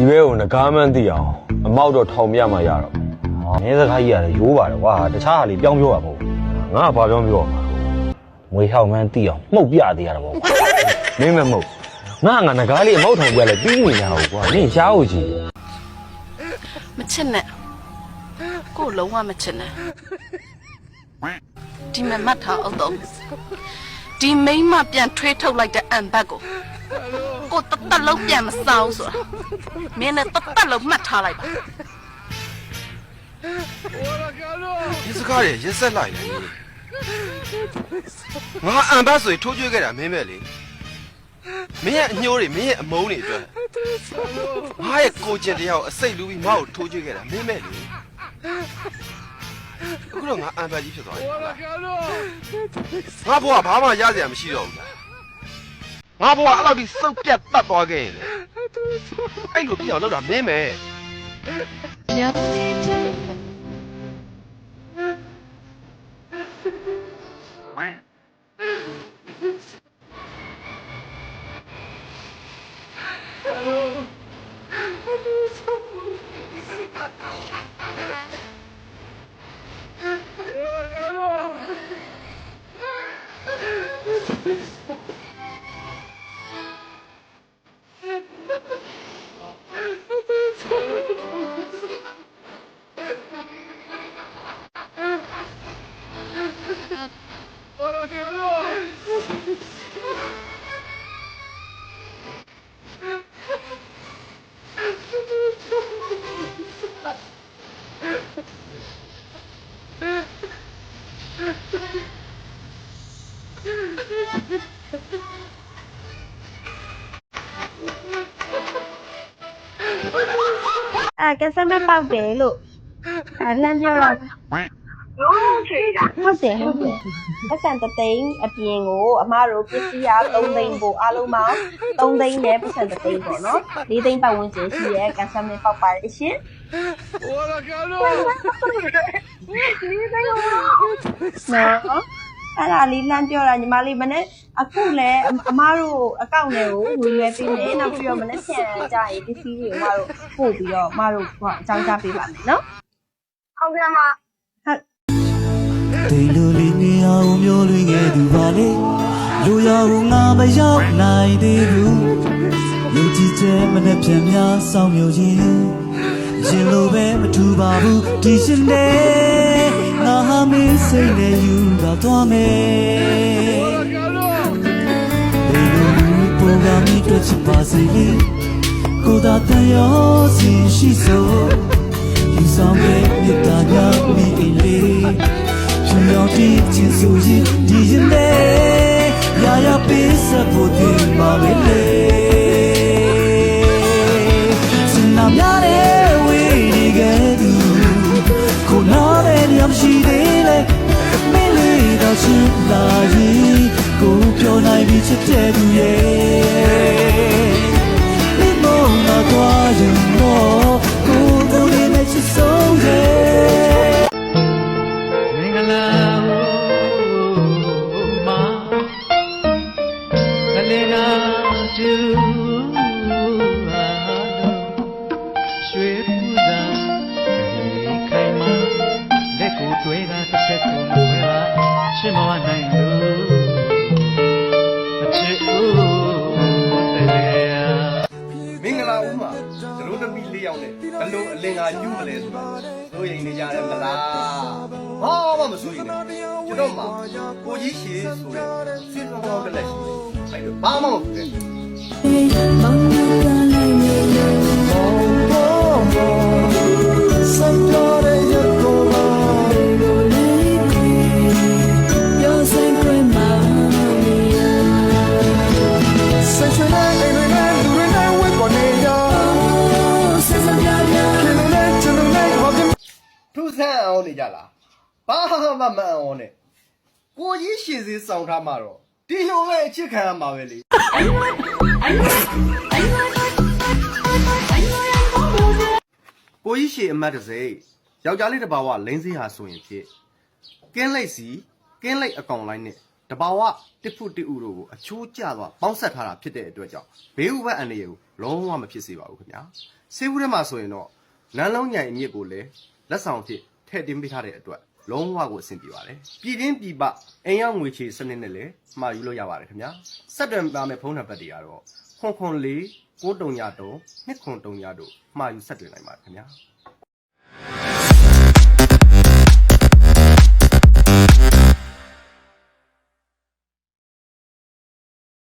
ဒီဘဲကိုငကားမှန်းသိအောင်အမောက်တော့ထောင်ပြမှရတော့မင်းစကားကြီးရတယ်ရိုးပါတယ်ကွာတခြားဟာလေးပြောင်းပြောတာမဟုတ်ငါကဘာပြောင်းပြောမှာငွေဟောက်မှန်းသိအောင်မှုတ်ပြသေးရတာပေါ့မင်းမမှုတ်ငါငကားလေးအမောက်ထောင်ပြလဲပြီးနေညာဟုတ်ကွာမင်းရှားဟုတ်ကြီးမချစ်နဲ့ကိုလုံးဝမချစ်နဲ့ဒီမမတ်ထားအောင်တော့ဒီမိန်းမပြန်ထွေးထုတ်လိုက်တဲ့အန်ဘတ်ကိုတတ်လုံးပြန်မစားဘူးဆိုတာမင်းနဲ့တတ်လုံးမှတ်ထားလိုက်ပါဒီစကားရရက်ဆက်လိုက်လေငါအန်ဘတ်ဆိုထိုးကျွေးခဲ့တာမင်းပဲလေမင်းရဲ့အညိုးတွေမင်းရဲ့အမုန်းတွေအတွက်ငါရဲ့ကိုကျင်တရားကိုအစိတ်လူပြီးငါ့ကိုထိုးကျွေးခဲ့တာမင်းပဲလေအခုတော့ငါအန်ဘတ်ကြီးဖြစ်သွားပြီငါဘဝဘာမှရစရာမရှိတော့ဘူးငါဘဝအဲ့လိုဒီစုပ်ပြတ်တတ်သွားခဲ့ရင်လေအဲ့လိုပြောင်းတော့တာမင်းပဲကစမပေါက်တယ်လို့လမ်းပြောတော့ဟုတ်တယ်ပတ်စံတသိန်းအပြင်ကိုအမတို့ပစ္စည်းရ3သိန်းပို့အားလုံးပေါင်း3သိန်းနဲ့ပတ်စံတသိန်းပေါ့နော်4သိန်းပတ်ဝန်းကျင်ရှိရဲကစမပေါက်ပါတယ်ရှင်နော်အဲ့ဒါလေးလမ်းပြောတာညီမလေးမနေ့အခုလဲအမတို့အကောင့်တွေကိုဝင်ရွယ်ပေးမယ်နောက်ပြီးတော့မနေ့ပြန်ကြရင်ပစ္စည်းတွေအမတို့ပို့ပြီးတော့အမတို့အကြောင်းကြားပေးပါမယ်နော်ဟုတ်ကဲ့ပါဒီလိုလေးနေအောင်မျိုးလွင်ခဲ့သူပါလေလူရောငါမရောက်နိုင်သေးဘူးလူကြည့်ချက်မနဲ့ပြန်များဆောင်မျိုးချင်းရင်လိုပဲမထူပါဘူးဒီရှင်နဲ့ငါဟာမင်းစိတ်နဲ့ယူတော့သွားမယ်ဒီလိုပုံကမိတွေ့ချပါစေလေကိုသာတန်ရောစီရှိစို့ယူဆောင်ခဲ့မြတ်တာညမိအိလေးရှင်ရောဒီချင်းဆိုရင်ဒီရင်နဲ့ရပေးစဖို့တင်ပါပဲလေစနာများတဲ့ဝေးဒီကဲသူကိုနားတဲ့ညမရှိသေးလေမင်းလေးတော့ရှင်လာရင်ကိုပြောနိုင်ပြီချစ်တဲ့သူရဲ့ဒီမောင်နာသွားရင်တော့ကိုလေးနဲ့ချစ်ဆုံးရဲ့မင်္ဂလာမာကလေးနာတူရွှေပူဇာခိုင်မာလက်ကိုတွေ့တာတစ်ဖက်ကိုမခွဲပါရှင်းမဝနိုင်လို့အချစ်ဦးတရားမင်္ဂလာဦးမှာတို့သမီး၄ယောက်နဲ့ဘလို့အလင်္ကာညှူးမလဲဆိုတာတို့ရင်နေကြတယ်မလားဘာမှမစိုးရင်ကျွန်တော်မှာကိုကြီးရှည်ဆိုတဲ့ဆွေးတော်တော်ကလည်းရှိတယ်အဲ့တော့ဘာမှမဖြစ်ဘူးထူးဆန်းအောင်နေကြလားဘာမှမအောင်နဲ့ကိုကြီးရှည်စေးဆောင်ထားမှာတော့ဒီလိုပဲအချစ်ခံရမှာပဲလေကိုကြီးရှည်အမတ်တစ်စိယောက်ျားလေးတစ်ပါးဝလိမ့်စေးဟာဆိုရင်ဖြစ်ကင်းလိုက်စီကင်းလိုက်အကောင်လိုက်နဲ့ တဘာဝတစ်ဖုတစ်ဥတို့ကိုအချိုးကျသွားပေါင်းဆက်ထားတာဖြစ်တဲ့အတွက်ကြောင့်ဘေးဥပတ်အန္တရာယ်ကိုလုံးဝမဖြစ်စေပါဘူးခင်ဗျာဆေးဘူးထဲမှာဆိုရင်တော့နန်းလုံးညံအမြစ်ကိုလည်းလက်ဆောင်ဖြစ်ထည့်သွင်းပေးထားတဲ့အတွက်လုံးဝကိုအဆင်ပြေပါတယ်ပြည်တွင်းပြည်ပအိမ်ရောက်ငွေချေစနစ်နဲ့လည်းမှာယူလို့ရပါတယ်ခင်ဗျာဆက်တွယ်ပါမယ့်ဖုန်းနံပါတ်တွေကတော့ခွန်ခွန်4 933 203တို့မှာယူဆက်တွယ်နိုင်ပါတယ်ခင်ဗျာ